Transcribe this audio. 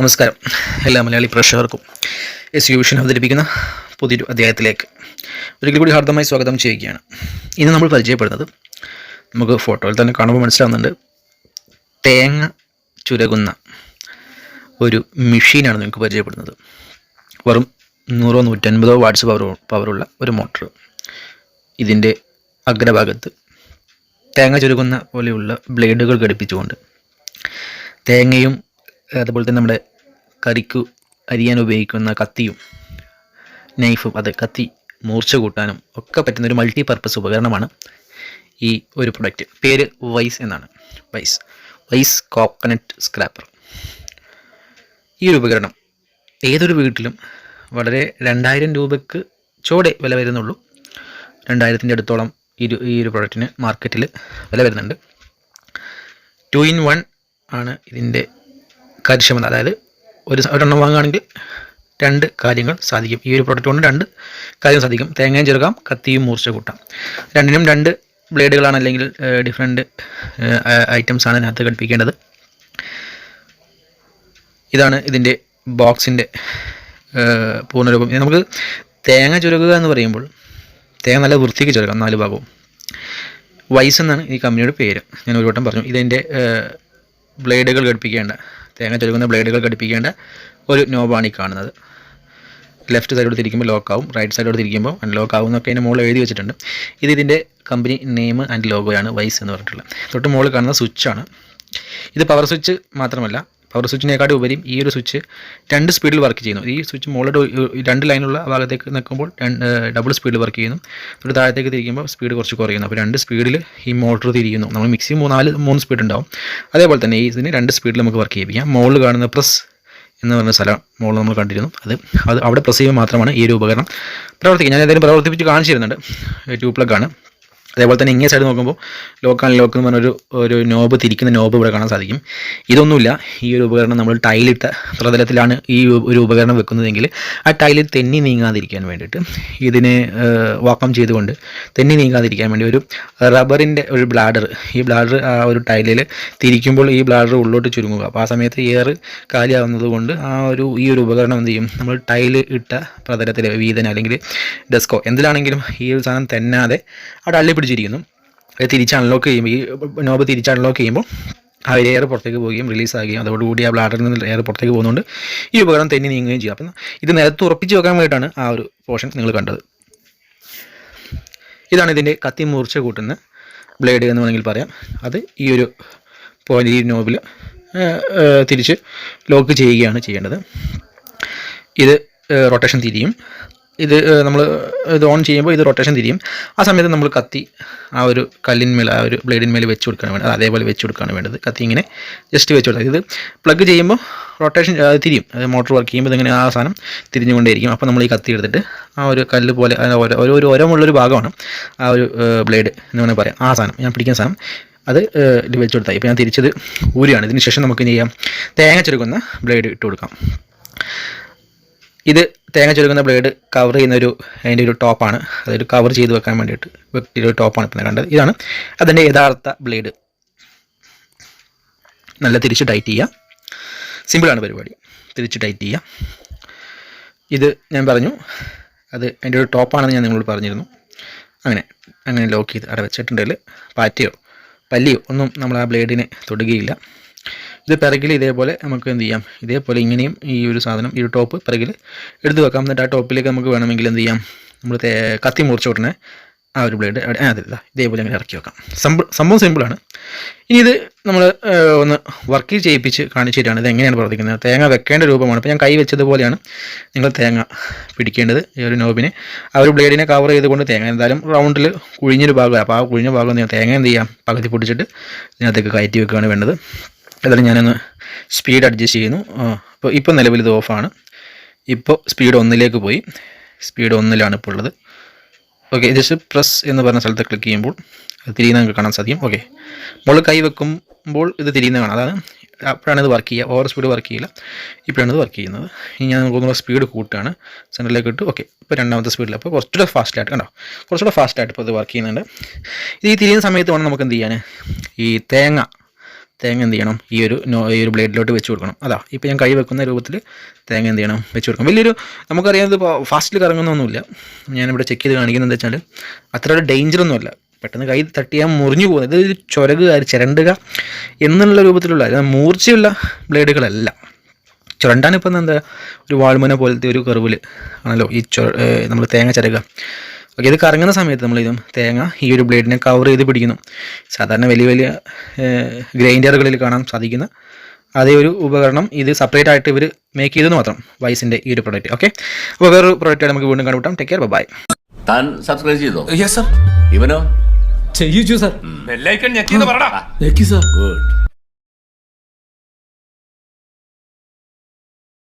നമസ്കാരം. എല്ലാ മലയാളി പ്രേക്ഷകർക്കും SU വിഷൻ അവതരിപ്പിക്കുന്ന പുതിയൊരു അധ്യായത്തിലേക്ക് ഒരിക്കൽ കൂടി ഹാർദമായി സ്വാഗതം ചെയ്യുകയാണ്. ഇന്ന് നമ്മൾ പരിചയപ്പെടുന്നത്, നമുക്ക് ഫോട്ടോയിൽ തന്നെ കാണുമ്പോൾ മനസ്സിലാവുന്നുണ്ട്, തേങ്ങ ചുരകുന്ന ഒരു മെഷീനാണ് നിങ്ങൾക്ക് പരിചയപ്പെടുന്നത്. വെറും 100-150 വാട്ട്സ് പവറുള്ള ഒരു മോട്ടർ. ഇതിൻ്റെ അഗ്രഭാഗത്ത് തേങ്ങ ചുരുകുന്ന പോലെയുള്ള ബ്ലേഡുകൾ ഘടിപ്പിച്ചുകൊണ്ട് തേങ്ങയും അതുപോലെ തന്നെ നമ്മുടെ കറിക്ക് അരിയാൻ ഉപയോഗിക്കുന്ന കത്തിയും നൈഫും, അത് കത്തി മൂർച്ച കൂട്ടാനും ഒക്കെ പറ്റുന്ന ഒരു മൾട്ടി പർപ്പസ് ഉപകരണമാണ് ഈ ഒരു പ്രൊഡക്റ്റ്. പേര് വൈസ് എന്നാണ്. വൈസ് കോക്കനട്ട് സ്ക്രാപ്പർ. ഈ ഒരു ഉപകരണം ഏതൊരു വീട്ടിലും വളരെ 2000 രൂപയ്ക്ക് ചോടെ വില വരുന്നുള്ളൂ. 2000-ൻ്റെ അടുത്തോളം ഈ ഒരു പ്രൊഡക്റ്റിന് മാർക്കറ്റിൽ വില വരുന്നുണ്ട്. 2-in-1 ആണ് ഇതിൻ്റെ കാര്യക്ഷമത. അതായത് ഒരെണ്ണം വാങ്ങുകയാണെങ്കിൽ 2 കാര്യങ്ങൾ സാധിക്കും. ഈ ഒരു പ്രൊഡക്റ്റ് കൊണ്ട് 2 കാര്യം സാധിക്കും. തേങ്ങയും ചെറുക്കാം, കത്തിയും മൂർച്ച കൂട്ടാം. രണ്ടിനും 2 ബ്ലേഡുകളാണ്, അല്ലെങ്കിൽ ഡിഫറെൻറ്റ് ഐറ്റംസ് ആണ് ഇതിനകത്ത് ഘടിപ്പിക്കേണ്ടത്. ഇതാണ് ഇതിൻ്റെ ബോക്സിൻ്റെ പൂർണ്ണരൂപം. നമുക്ക് തേങ്ങ ചുരുക്കുക എന്ന് പറയുമ്പോൾ തേങ്ങ നല്ല വൃത്തിക്ക് ചുരുക്കാം 4 ഭാഗവും. വൈസ് എന്നാണ് ഈ കമ്പനിയുടെ പേര്. ഞാൻ ഒരു വട്ടം പറഞ്ഞു. ഇതിൻ്റെ ബ്ലേഡുകൾ ഘടിപ്പിക്കേണ്ട, തേങ്ങ ചുരുക്കുന്ന ബ്ലേഡുകൾ ഘടിപ്പിക്കേണ്ട ഒരു നോബാണ് ഈ കാണുന്നത്. ലെഫ്റ്റ് സൈഡോട് തിരിക്കുമ്പോൾ ലോക്കാവും, റൈറ്റ് സൈഡോട് തിരിക്കുമ്പോൾ അൺലോക്ക് ആവും എന്നൊക്കെ അതിൻ്റെ മുകളിൽ എഴുതി വെച്ചിട്ടുണ്ട്. ഇതിൻ്റെ കമ്പനി നെയിം ആൻഡ് ലോഗോയാണ് വൈസ് എന്ന് പറഞ്ഞിട്ടുള്ളത്. തൊട്ട് മുകളിൽ കാണുന്ന സ്വിച്ചാണ്. ഇത് പവർ സ്വിച്ച് മാത്രമല്ല, പവർ സ്വിച്ചിനേക്കാളും ഉപരി ഈ ഒരു സ്വിച്ച് 2 സ്പീഡിൽ വർക്ക് ചെയ്യുന്നു. ഈ സ്വിച്ച് മുകളിൽ 2 ലൈനുള്ള ഭാഗത്തേക്ക് നിൽക്കുമ്പോൾ ഡബിൾ സ്പീഡിൽ വർക്ക് ചെയ്യുന്നു. തൊട്ട് താഴത്തേക്ക് തിരിക്കുമ്പോൾ സ്പീഡ് കുറച്ച് കുറയുന്നു. അപ്പോൾ 2 സ്പീഡിൽ ഈ മോട്ടർ തിരിയുന്നു. നമ്മൾ മിക്സി 3 സ്പീഡ് ഉണ്ടാവും. അതേപോലെ തന്നെ ഈ ഇതിന് 2 സ്പീഡിൽ നമുക്ക് വർക്ക് ചെയ്യിപ്പിക്കാം. മുകളിൽ കാണുന്ന പ്രസ് എന്ന് പറഞ്ഞ സ്ഥലം മുകളിൽ നമ്മൾ കണ്ടിരുന്നു. അത് അവിടെ പ്രസ് ചെയ്യുമ്പോൾ മാത്രമാണ് ഈ ഒരു ഉപകരണം പ്രവർത്തിക്കുക. ഞാൻ ഏതായാലും പ്രവർത്തിപ്പിച്ച് കാണിച്ചു തരുന്നുണ്ട്. 2 പ്ലഗ് ആണ്. അതേപോലെ തന്നെ ഇങ്ങേ സൈഡ് നോക്കുമ്പോൾ ലോക്ക് എന്ന് പറഞ്ഞൊരു നോബ്, തിരിക്കുന്ന നോബ് ഇവിടെ കാണാൻ സാധിക്കും. ഇതൊന്നുമില്ല. ഈ ഒരു ഉപകരണം നമ്മൾ ടൈലിട്ട പ്രതലത്തിലാണ് ഈ ഒരു ഉപകരണം വെക്കുന്നതെങ്കിൽ ആ ടൈലിൽ തെന്നി നീങ്ങാതിരിക്കാൻ വേണ്ടിയിട്ട് ഇതിനെ വാക്കം ചെയ്തുകൊണ്ട് തെന്നി നീങ്ങാതിരിക്കാൻ വേണ്ടി ഒരു റബ്ബറിൻ്റെ ഒരു ബ്ലാഡർ, ഈ ബ്ലാഡർ ആ ഒരു ടൈലിൽ തിരിക്കുമ്പോൾ ഈ ബ്ലാഡർ ഉള്ളോട്ട് ചുരുങ്ങുക. അപ്പോൾ ആ സമയത്ത് എയർ കാലിയാവുന്നത് കൊണ്ട് ഈ ഒരു ഉപകരണം എന്ത് ചെയ്യും, നമ്മൾ ടൈല് ഇട്ട പ്രതലത്തിൽ വീതന അല്ലെങ്കിൽ ഡെസ്കോ എന്തിലാണെങ്കിലും ഈ ഒരു സാധനം തെന്നാതെ അവിടെ അള്ളി പിടിച്ചിരിക്കുന്നു. അത് തിരിച്ച് അൺലോക്ക് ചെയ്യുമ്പോൾ, ഈ നോബ് തിരിച്ച് അൺലോക്ക് ചെയ്യുമ്പോൾ ആ എയർ പുറത്തേക്ക് പോവുകയും റിലീസ് ആകുകയും അതോടുകൂടി ആ ബ്ലാഡറിൽ നിന്ന് എയർ പുറത്തേക്ക് പോകുന്നതുകൊണ്ട് ഈ ഉപകരണം തെന്നി നീങ്ങുകയും ചെയ്യും. അപ്പം ഇത് നിലത്ത് ഉറപ്പിച്ച് വെക്കാൻ വേണ്ടിയിട്ടാണ് ആ ഒരു പോർഷൻ നിങ്ങൾ കണ്ടത്. ഇതാണ് ഇതിൻ്റെ കത്തി മൂർച്ച കൂട്ടുന്ന ബ്ലേഡ് എന്ന് വേണമെങ്കിൽ പറയാം. അത് ഈ ഒരു പോയിന്റ്, ഈ നോബിൽ തിരിച്ച് ലോക്ക് ചെയ്യുകയാണ് ചെയ്യേണ്ടത്. ഇത് റൊട്ടേഷൻ തിരിയും. ഇത് ഓൺ ചെയ്യുമ്പോൾ ഇത് റൊട്ടേഷൻ തിരിയും. ആ സമയത്ത് നമ്മൾ കത്തി ആ ഒരു കല്ലിന്മേൽ, ആ ഒരു ബ്ലേഡിന്മേൽ വെച്ച് കൊടുക്കുകയാണ് വേണ്ടത്. അതേപോലെ വെച്ച് കൊടുക്കുകയാണ് വേണ്ടത്. കത്തി ഇങ്ങനെ ജസ്റ്റ് വെച്ച് കൊടുക്കുക. ഇത് പ്ലഗ് ചെയ്യുമ്പോൾ റൊട്ടേഷൻ തിരിയും. അത് മോട്ടോർ വർക്ക് ചെയ്യുമ്പോൾ ഇതിങ്ങനെ ആ സാധനം തിരിഞ്ഞുകൊണ്ടേയിരിക്കും. അപ്പോൾ നമ്മൾ ഈ കത്തി എടുത്തിട്ട് ആ ഒരു കല്ല് പോലെ ഒരു ഒരമുള്ളൊരു ഭാഗമാണ് ആ ഒരു ബ്ലേഡ് എന്ന് വേണമെങ്കിൽ പറയാം. ആ സാധനം ഞാൻ പിടിക്കുന്ന സാധനം അത് ഇത് വെച്ച് കൊടുത്താൽ. ഇപ്പോൾ ഞാൻ തിരിച്ചത് ഊരിയാണ്. ഇതിന് ശേഷം നമുക്ക് എന്ത് ചെയ്യാം, തേങ്ങ ചുരുക്കുന്ന ബ്ലേഡ് ഇട്ട് കൊടുക്കാം. ഇത് തേങ്ങ ചുരുക്കുന്ന ബ്ലേഡ് കവർ ചെയ്യുന്ന അതിൻ്റെ ഒരു ടോപ്പാണ്. അതൊരു കവർ ചെയ്ത് വെക്കാൻ വേണ്ടിയിട്ട് ഒരു ടോപ്പാണ് ഇപ്പം കണ്ടത്. ഇതാണ് അതിൻ്റെ യഥാർത്ഥ ബ്ലേഡ്. നല്ല തിരിച്ച് ടൈറ്റ് ചെയ്യുക. സിമ്പിളാണ് പരിപാടി. തിരിച്ച് ടൈറ്റ് ചെയ്യുക. ഇത് ഞാൻ പറഞ്ഞു, അത് അതിൻ്റെ ഒരു ടോപ്പാണെന്ന് ഞാൻ നിങ്ങളോട് പറഞ്ഞിരുന്നു. അങ്ങനെ ലോക്ക് ചെയ്ത് അവിടെ വെച്ചിട്ടുണ്ടെങ്കിൽ പാറ്റയോ പല്ലിയോ ഒന്നും നമ്മൾ ആ ബ്ലേഡിനെ തൊടുകയില്ല. ഇത് പിറകിൽ ഇതേപോലെ നമുക്ക് എന്ത് ചെയ്യാം, ഇതേപോലെ ഇങ്ങനെയും ഈ ഒരു സാധനം, ഈ ഒരു ടോപ്പ് പിറകിൽ എടുത്ത് വെക്കാം. എന്നിട്ട് ആ ടോപ്പിലേക്ക് നമുക്ക് വേണമെങ്കിൽ എന്ത് ചെയ്യാം, നമ്മൾ കത്തി മുറിച്ച ഉടനെ ആ ഒരു ബ്ലേഡ് ഇതേപോലെ അങ്ങനെ ഇറക്കി വെക്കാം. സംഭവം സിമ്പിളാണ്. ഇനി ഇത് നമ്മൾ ഒന്ന് വർക്ക് ചെയ്യിപ്പിച്ച് കാണിച്ചു തരികയാണ്. ഇത് എങ്ങനെയാണ് പ്രവർത്തിക്കുന്നത്. തേങ്ങ വെക്കേണ്ട രൂപമാണ്. ഇപ്പോൾ ഞാൻ കൈ വെച്ചതുപോലെയാണ് നിങ്ങൾ തേങ്ങ പിടിക്കേണ്ടത്. ഈ ഒരു നോബിനെ ആ ഒരു ബ്ലേഡിനെ കവർ ചെയ്തുകൊണ്ട് തേങ്ങ എന്തായാലും റൗണ്ടിൽ കുഴിഞ്ഞൊരു ഭാഗമാണ്. അപ്പോൾ ആ കുഴിഞ്ഞ ഭാഗം തേങ്ങ എന്ത് ചെയ്യാം, പകുതി പൊടിച്ചിട്ട് ഇതിനകത്തേക്ക് കയറ്റി വെക്കുകയാണ് വേണ്ടത്. ഏതായാലും ഞാനൊന്ന് സ്പീഡ് അഡ്ജസ്റ്റ് ചെയ്യുന്നു. ഇപ്പോൾ നിലവിൽ ഇത് ഓഫാണ്. ഇപ്പോൾ സ്പീഡ് 1ലേക്ക് പോയി. സ്പീഡ് 1ലാണ് ഇപ്പോൾ ഉള്ളത്. ഓക്കെ, ജസ്റ്റ് പ്രസ് എന്ന് പറഞ്ഞ സ്ഥലത്ത് ക്ലിക്ക് ചെയ്യുമ്പോൾ അത് തിരിയുന്ന നിങ്ങൾക്ക് കാണാൻ സാധിക്കും. ഓക്കെ, മുകളിൽ കൈ വെക്കുമ്പോൾ ഇത് തിരിയുന്ന കാണാം. അതാണ് അപ്പോഴാണ് ഇത് വർക്ക് ചെയ്യുക. ഓവർ സ്പീഡ് വർക്ക് ചെയ്യില്ല. ഇപ്പോഴാണ് ഇത് വർക്ക് ചെയ്യുന്നത്. ഇനി ഞാൻ നോക്കുന്ന സ്പീഡ് കൂട്ടുകയാണ്. സെൻറ്ററിലേക്ക് ഇട്ട്. ഓക്കെ, ഇപ്പോൾ 2ാമത്തെ സ്പീഡിൽ. അപ്പോൾ കുറച്ചുകൂടെ ഫാസ്റ്റായിട്ട് കണ്ടോ, കുറച്ചുകൂടെ ഫാസ്റ്റായിട്ട് ഇപ്പോൾ ഇത് വർക്ക് ചെയ്യുന്നുണ്ട്. ഇത് ഈ തിരിയുന്ന സമയത്ത് വേണം നമുക്ക് എന്ത് ചെയ്യാൻ, ഈ തേങ്ങ എന്ത് ചെയ്യണം ഈ ഒരു ബ്ലേഡിലോട്ട് വെച്ച് കൊടുക്കണം. അതാ ഇപ്പോൾ ഞാൻ കൈ വെക്കുന്ന രൂപത്തിൽ തേങ്ങ എന്ത് ചെയ്യണം വെച്ച് കൊടുക്കണം. വലിയൊരു നമുക്കറിയാം ഇപ്പോൾ ഫാസ്റ്റിൽ കറങ്ങുന്നൊന്നുമില്ല. ഞാനിവിടെ ചെക്ക് ചെയ്ത് കാണിക്കുന്നത് എന്താ വെച്ചാൽ അത്ര ഒരു ഡേഞ്ചറൊന്നുമല്ല. പെട്ടെന്ന് കൈ തട്ടിയാൽ മുറിഞ്ഞു പോകുന്നത്. ഇത് ചുരകുക ചിരണ്ടുക എന്നുള്ള രൂപത്തിലുള്ള മൂർച്ചയുള്ള ബ്ലേഡുകളല്ല. ചുരണ്ടാൻ ഇപ്പം എന്താ ഒരു വാൾമന പോലത്തെ ഒരു കർവിൽ ആണല്ലോ ഈ നമ്മൾ തേങ്ങ ചിരകുക. ഓക്കെ, ഇത് കറങ്ങുന്ന സമയത്ത് നമ്മളിതും തേങ്ങ ഈ ഒരു ബ്ലേഡിനെ കവർ ചെയ്ത് പിടിക്കുന്നു. സാധാരണ വലിയ വലിയ ഗ്രൈൻഡറുകളിൽ കാണാൻ സാധിക്കുന്ന അതേ ഒരു ഉപകരണം ഇത് സെപ്പറേറ്റ് ആയിട്ട് ഇവർ മേക്ക് ചെയ്തെന്ന് മാത്രം വൈസിൻ്റെ ഈ ഒരു പ്രൊഡക്റ്റ്. ഓക്കെ, അപ്പോൾ വേറൊരു പ്രൊഡക്റ്റ് നമുക്ക് വീണ്ടും കണ്ടുപിട്ടാം. Take care, bye. താൻ സബ്സ്ക്രൈബ് ചെയ്തോ? Yes sir. ഇവനോ? ചെയ്യിച്ചു സർ. ബെല്ലൈക്കൺ ഞെക്കിന്ന് പറടാ. ഞെക്കി സർ. ഗുഡ്.